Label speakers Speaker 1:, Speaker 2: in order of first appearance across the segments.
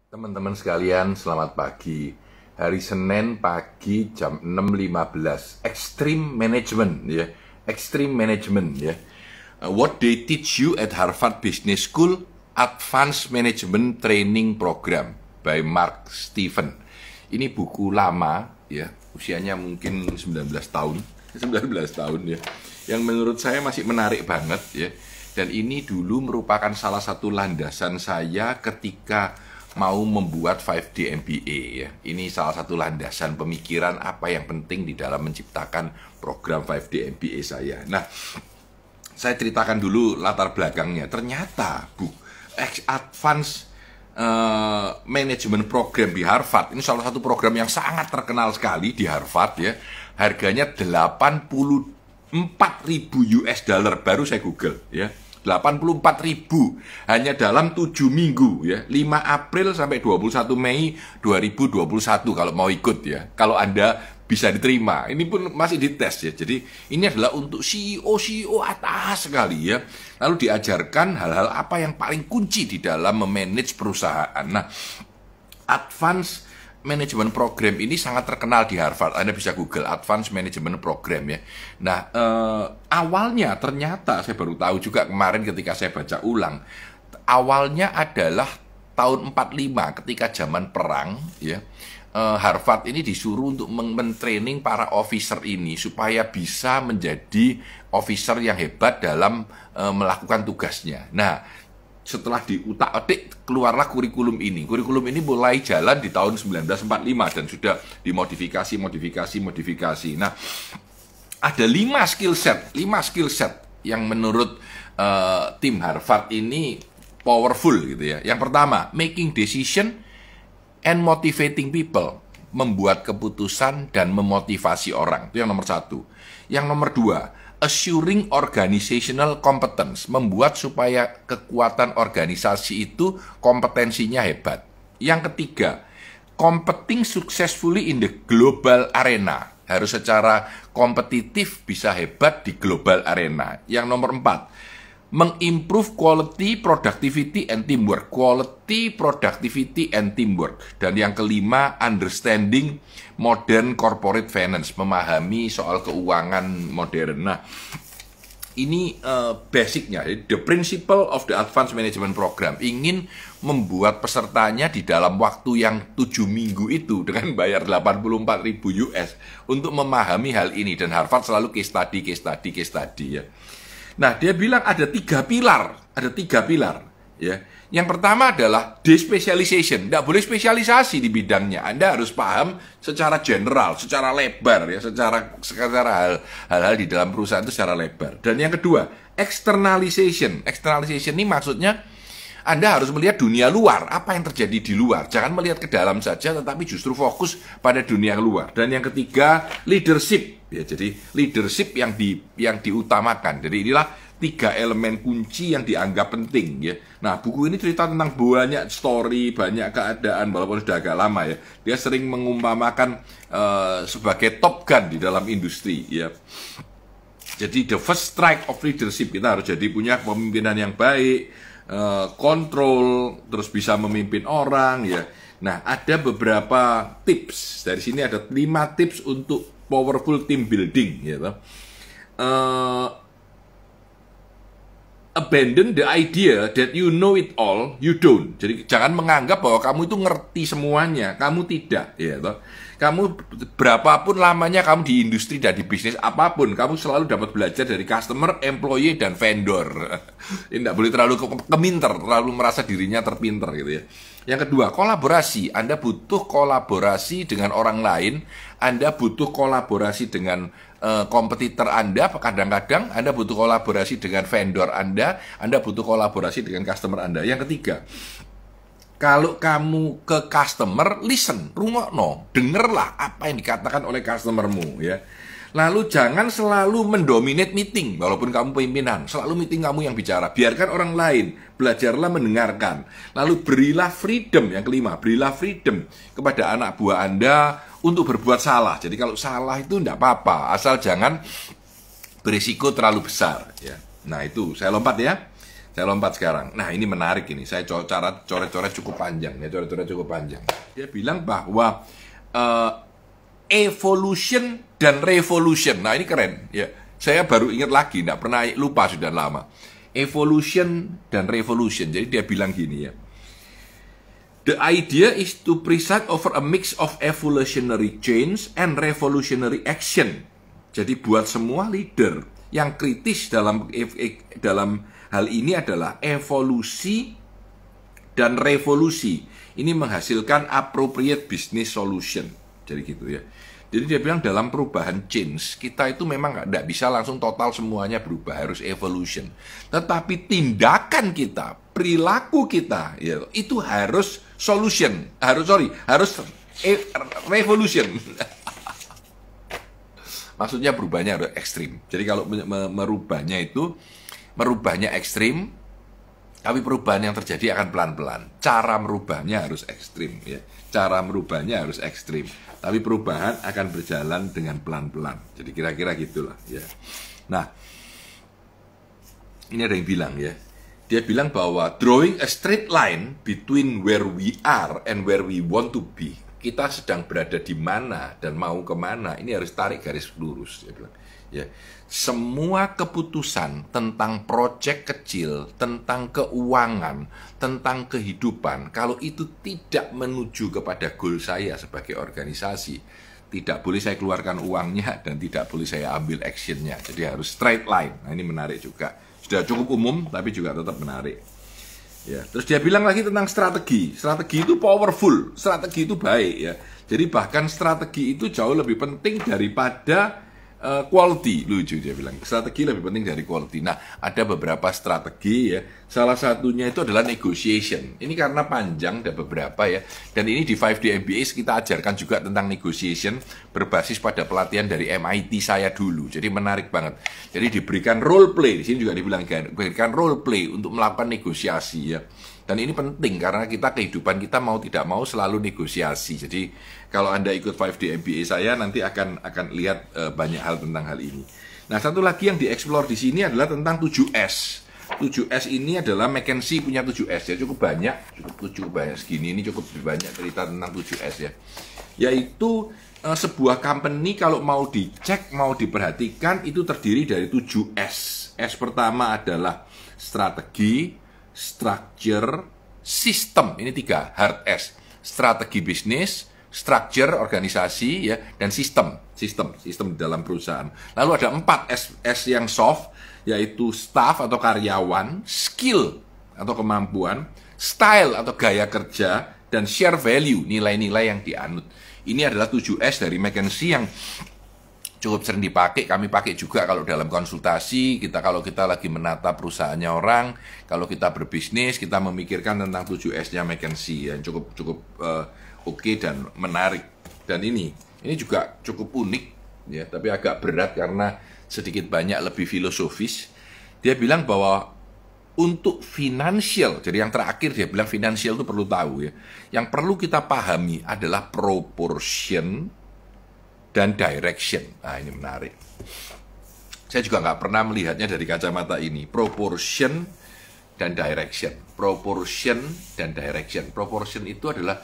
Speaker 1: Teman-teman sekalian, selamat pagi. Hari Senin pagi jam 6.15. Extreme Management ya. Extreme Management ya. What they teach you at Harvard Business School Advanced Management Training Program by Mark Steven. Ini buku lama ya, usianya mungkin 19 tahun. 19 tahun ya. Yang menurut saya masih menarik banget ya. Dan ini dulu merupakan salah satu landasan saya ketika mau membuat 5D MBA ya. Ini salah satu landasan pemikiran apa yang penting di dalam menciptakan program 5D MBA saya. Nah, saya ceritakan dulu latar belakangnya. Ternyata Advanced Management Program di Harvard, ini salah satu program yang sangat terkenal sekali di Harvard ya. Harganya 84.000 US dollar, baru saya Google ya. 84.000 hanya dalam 7 minggu ya, 5 April sampai 21 Mei 2021 kalau mau ikut ya. Kalau Anda bisa diterima, ini pun masih dites ya. Jadi ini adalah untuk CEO atas sekali ya. Lalu diajarkan hal-hal apa yang paling kunci di dalam memanage perusahaan. Nah, Advanced Management Program ini sangat terkenal di Harvard. Anda bisa Google Advanced Management Program ya. Nah, awalnya ternyata saya baru tahu juga kemarin ketika saya baca ulang. Awalnya adalah tahun 45 ketika zaman perang ya. Harvard ini disuruh untuk mentraining para officer ini supaya bisa menjadi officer yang hebat dalam melakukan tugasnya. Nah, setelah diutak-atik keluarlah kurikulum ini. Kurikulum ini mulai jalan di tahun 1945 dan sudah dimodifikasi. Nah, ada 5 skill set yang menurut tim Harvard ini powerful gitu ya. Yang pertama, making decision and motivating people, membuat keputusan dan memotivasi orang. Itu yang nomor 1. Yang nomor 2, assuring organizational competence, membuat supaya kekuatan organisasi itu kompetensinya hebat. Yang ketiga, competing successfully in the global arena, harus secara kompetitif bisa hebat di global arena. Yang nomor 4, mengimprove quality, productivity, and teamwork. Quality, productivity, and teamwork. Dan yang kelima, understanding modern corporate finance, memahami soal keuangan modern. Nah, ini basicnya, the principle of the advanced management program. Ingin membuat pesertanya di dalam waktu yang 7 minggu itu dengan bayar 84.000 US untuk memahami hal ini. Dan Harvard selalu case study ya. Nah, dia bilang ada 3 pilar, ya. Yang pertama adalah despecialization, tidak boleh spesialisasi di bidangnya. Anda harus paham secara general, secara lebar, ya, secara hal-hal di dalam perusahaan itu secara lebar. Dan yang kedua, externalization. Externalization ini maksudnya Anda harus melihat dunia luar, apa yang terjadi di luar. Jangan melihat ke dalam saja, tetapi justru fokus pada dunia luar. Dan yang ketiga, leadership. Ya, jadi leadership yang diutamakan. Jadi inilah 3 elemen kunci yang dianggap penting ya. Nah, buku ini cerita tentang banyak story, banyak keadaan, walaupun sudah agak lama ya. Dia sering mengumpamakan sebagai top gun di dalam industri ya. Jadi the first strike of leadership, kita harus jadi punya kepemimpinan yang baik, kontrol, terus bisa memimpin orang ya. Nah, ada beberapa tips. Dari sini ada 5 tips untuk powerful team building gitu. Abandon the idea that you know it all, you don't. Jadi jangan menganggap bahwa kamu itu ngerti semuanya, kamu tidak ya toh. Kamu berapapun lamanya kamu di industri dan di bisnis apapun, kamu selalu dapat belajar dari customer, employee, dan vendor. Ini tidak boleh terlalu keminter, terlalu merasa dirinya terpinter gitu ya. Yang kedua, kolaborasi. Anda butuh kolaborasi dengan orang lain, Anda butuh kolaborasi dengan kompetitor Anda, kadang-kadang Anda butuh kolaborasi dengan vendor Anda butuh kolaborasi dengan customer Anda. Yang ketiga, kalau kamu ke customer, listen, rungokno, dengerlah apa yang dikatakan oleh customermu ya. Lalu jangan selalu mendominate meeting, walaupun kamu pimpinan, selalu meeting kamu yang bicara. Biarkan orang lain, belajarlah mendengarkan. Lalu berilah freedom, yang kelima, berilah freedom kepada anak buah Anda untuk berbuat salah. Jadi kalau salah itu tidak apa-apa, asal jangan berisiko terlalu besar ya. Nah, itu saya lompat ya. Saya lompat sekarang. Nah, ini menarik ini. Saya coret-coret cukup panjang ya, coret-coret cukup panjang. Dia bilang bahwa evolution dan revolution. Nah, ini keren ya. Saya baru ingat lagi, enggak pernah lupa, sudah lama. Evolution dan revolution. Jadi dia bilang gini ya. The idea is to preside over a mix of evolutionary change and revolutionary action. Jadi buat semua leader yang kritis dalam hal ini adalah evolusi dan revolusi. Ini menghasilkan appropriate business solution. Jadi gitu ya. Jadi dia bilang dalam perubahan change, kita itu memang nggak bisa langsung total semuanya berubah, harus evolution. Tetapi tindakan kita, perilaku kita, ya, itu harus solution, harus revolution. Maksudnya berubahnya harus ekstrim. Jadi kalau merubahnya ekstrim, tapi perubahan yang terjadi akan pelan-pelan. Cara merubahnya harus ekstrim, ya. Cara merubahnya harus ekstrim, tapi perubahan akan berjalan dengan pelan-pelan. Jadi kira-kira gitulah, ya. Nah, ini ada yang bilang ya. Dia bilang bahwa drawing a straight line between where we are and where we want to be. Kita sedang berada di mana dan mau kemana. Ini harus tarik garis lurus. Dia bilang, ya. Semua keputusan tentang proyek kecil, tentang keuangan, tentang kehidupan, kalau itu tidak menuju kepada goal saya sebagai organisasi, tidak boleh saya keluarkan uangnya dan tidak boleh saya ambil actionnya. Jadi harus straight line. Nah, ini menarik juga. Sudah cukup umum, tapi juga tetap menarik. Ya, terus dia bilang lagi tentang strategi. Strategi itu powerful, strategi itu baik ya. Jadi bahkan strategi itu jauh lebih penting daripada quality. Lucu dia bilang, strategi lebih penting dari quality. Nah, ada beberapa strategi ya. Salah satunya itu adalah negotiation. Ini karena panjang, ada beberapa ya. Dan ini di 5D MBA kita ajarkan juga tentang negotiation berbasis pada pelatihan dari MIT saya dulu. Jadi menarik banget. Jadi diberikan role play. Di sini juga dibilang diberikan role play untuk melakukan negosiasi ya. Dan ini penting karena kehidupan kita mau tidak mau selalu negosiasi. Jadi kalau Anda ikut 5D MBA saya nanti akan lihat banyak hal tentang hal ini. Nah, satu lagi yang dieksplor di sini adalah tentang 7S. 7S ini adalah McKinsey punya 7S ya, cukup banyak, cukup banyak segini, ini cukup banyak cerita tentang 7S ya. Yaitu sebuah company kalau mau dicek, mau diperhatikan itu terdiri dari 7S. S pertama adalah strategi, structure, sistem. Ini 3 hard S. Strategi bisnis, structure organisasi ya, dan sistem di dalam perusahaan. Lalu ada 4 S yang soft, yaitu staff atau karyawan, skill atau kemampuan, style atau gaya kerja, dan share value, nilai-nilai yang dianut. Ini adalah 7S dari McKinsey yang cukup sering dipakai, kami pakai juga kalau dalam konsultasi, kalau kita lagi menata perusahaannya orang, kalau kita berbisnis, kita memikirkan tentang 7S-nya McKinsey yang cukup oke dan menarik. Dan ini juga cukup unik ya, tapi agak berat karena sedikit banyak lebih filosofis. Dia bilang bahwa untuk finansial, jadi yang terakhir dia bilang finansial itu perlu tahu ya. Yang perlu kita pahami adalah proportion dan direction. Nah, ini menarik. Saya juga nggak pernah melihatnya dari kacamata ini. Proportion dan direction. Proportion dan direction. Proportion itu adalah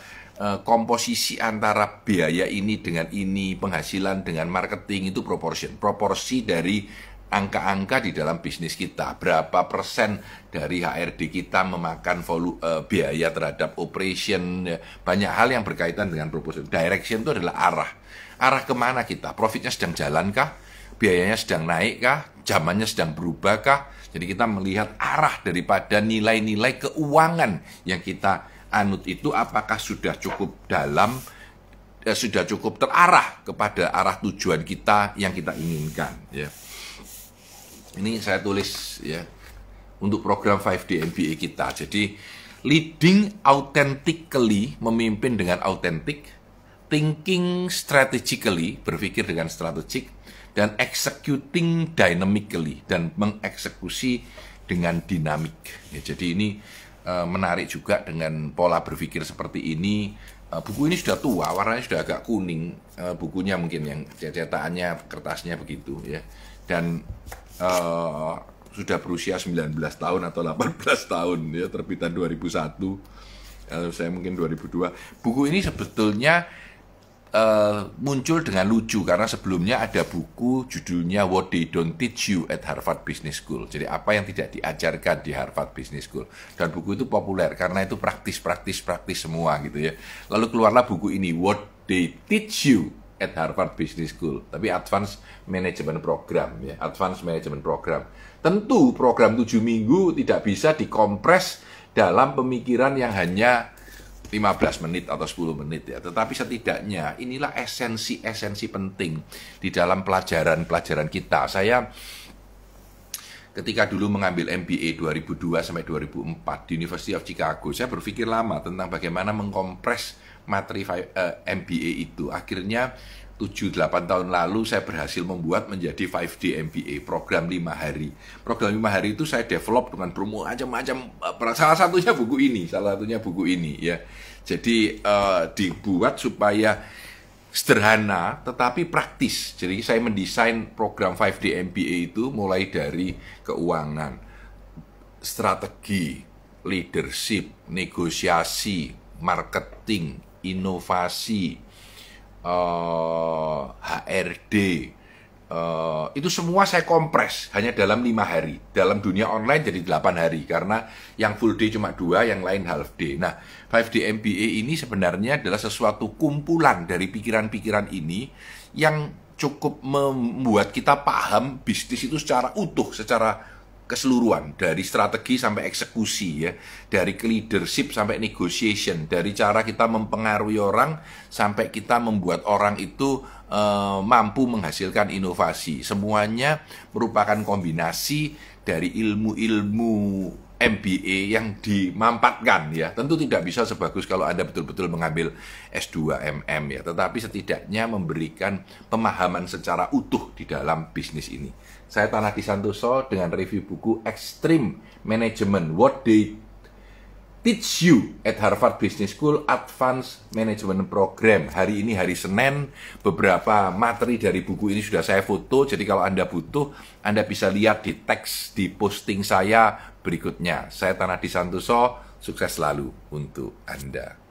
Speaker 1: komposisi antara biaya ini dengan ini, penghasilan dengan marketing, itu proportion. Proporsi dari angka-angka di dalam bisnis kita. Berapa persen dari HRD kita memakan biaya terhadap operation. Banyak hal yang berkaitan dengan proportion. Direction itu adalah arah. Arah kemana kita? Profitnya sedang jalankah? Biayanya sedang naikkah? Zamannya sedang berubahkah? Jadi kita melihat arah daripada nilai-nilai keuangan yang kita anut itu apakah sudah cukup dalam, sudah cukup terarah kepada arah tujuan kita yang kita inginkan. Ya. Ini saya tulis ya untuk program 5D MBA kita. Jadi leading authentically, memimpin dengan autentik, thinking strategically, berpikir dengan strategik, dan executing dynamically, dan mengeksekusi dengan dinamik. Ya, jadi ini menarik juga dengan pola berpikir seperti ini. Buku ini sudah tua, warnanya sudah agak kuning. Bukunya mungkin yang cetakannya, kertasnya begitu ya. Dan sudah berusia 19 tahun atau 18 tahun ya, terbitan 2001. Saya mungkin 2002. Buku ini sebetulnya muncul dengan lucu karena sebelumnya ada buku judulnya What They Don't Teach You at Harvard Business School. Jadi apa yang tidak diajarkan di Harvard Business School. Dan buku itu populer karena itu praktis semua gitu ya. Lalu keluarlah buku ini What They Teach You at Harvard Business School. Tapi Advanced Management Program ya, Advanced Management Program. Tentu program 7 minggu tidak bisa dikompres dalam pemikiran yang hanya 15 menit atau 10 menit ya. Tetapi setidaknya inilah esensi penting di dalam pelajaran kita. Saya ketika dulu mengambil MBA 2002 sampai 2004 di University of Chicago, saya berpikir lama tentang bagaimana mengkompres materi MBA itu. Akhirnya 7-8 tahun lalu saya berhasil membuat menjadi 5D MBA, program 5 hari. Program 5 hari itu saya develop dengan promo macam-macam. Salah satunya buku ini ya. Jadi dibuat supaya sederhana tetapi praktis. Jadi saya mendesain program 5D MBA itu mulai dari keuangan, strategi, leadership, negosiasi, marketing, inovasi, HRD, itu semua saya kompres hanya dalam 5 hari. Dalam dunia online jadi 8 hari karena yang full day cuma 2, yang lain half day. Nah, 5D MBA ini sebenarnya adalah sesuatu kumpulan dari pikiran-pikiran ini yang cukup membuat kita paham bisnis itu secara utuh, secara keseluruhan, dari strategi sampai eksekusi ya, dari leadership sampai negotiation, dari cara kita mempengaruhi orang sampai kita membuat orang itu mampu menghasilkan inovasi. Semuanya merupakan kombinasi dari ilmu-ilmu MBA yang dimampatkan ya. Tentu tidak bisa sebagus kalau Anda betul-betul mengambil S2 MM ya, tetapi setidaknya memberikan pemahaman secara utuh di dalam bisnis ini. Saya Tanah Santoso dengan review buku Extreme Management, What They Teach You at Harvard Business School Advanced Management Program. Hari ini hari Senin, beberapa materi dari buku ini sudah saya foto, jadi kalau Anda butuh, Anda bisa lihat di teks di posting saya berikutnya. Saya Tanah Santoso, sukses selalu untuk Anda.